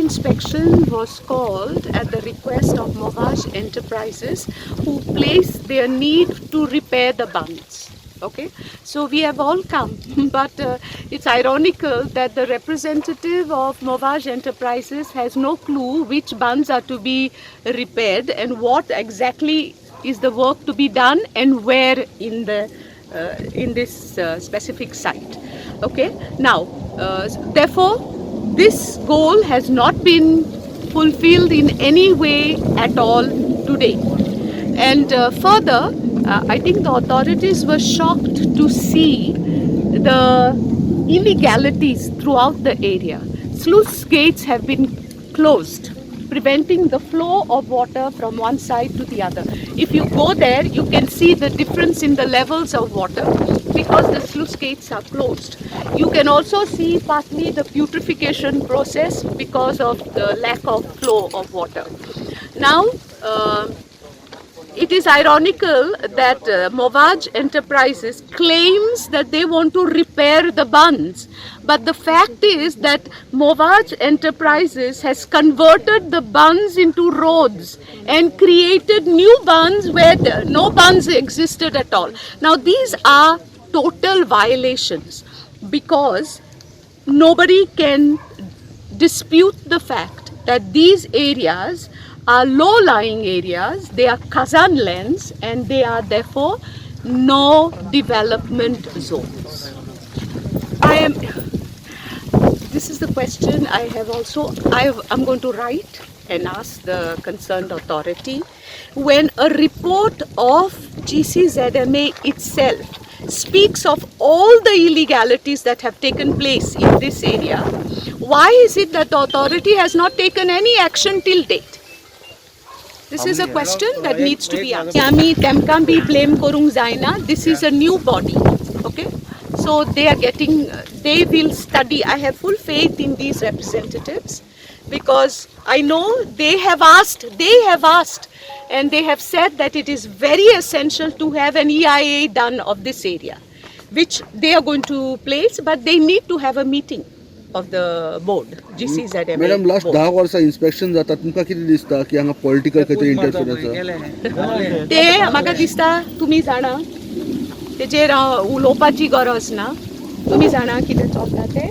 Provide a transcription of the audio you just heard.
inspection was called at the request of Movage Enterprises, who placed their need to repair the bunds. Okay, so we have all come, but it's ironical that the representative of Movage Enterprises has no clue which bunds are to be repaired and what exactly is the work to be done and where in this specific site. Okay, now therefore this goal has not been fulfilled in any way at all today. And further, I think the authorities were shocked to see the illegalities throughout the area. Sluice gates have been closed, preventing the flow of water from one side to the other. If you go there, you can see the difference in the levels of water because the sluice gates are closed. You can also see partly the putrefaction process because of the lack of flow of water. Now, it is ironical that Movage Enterprises claims that they want to repair the bunds, but the fact is that Movage Enterprises has converted the bunds into roads and created new bunds where no bunds existed at all. Now these are total violations because nobody can dispute the fact that these areas are low-lying areas, they are Kazan lands, and they are therefore no development zones. This is the question I have also, I'm going to write and ask the concerned authority. When a report of GCZMA itself speaks of all the illegalities that have taken place in this area, why is it that the authority has not taken any action till date? This is a question that needs to be answered. Ami temka be blame korung zaina. This is a new body. Okay, so they will study. I have full faith in these representatives because I know they have asked, and they have said that it is very essential to have an EIA done of this area, which they are going to place, but they need to have a meeting of the board, GCZMA. Madam, last 10 वर्ष inspection जाता तुमका किती दिसता की हांगा political काहीतरी interference आसा? ते म्हाका दिसता तुम्ही जाणा तेचेर उलोवपाची गरज ना, तुम्ही जाणा कितें चलता तें.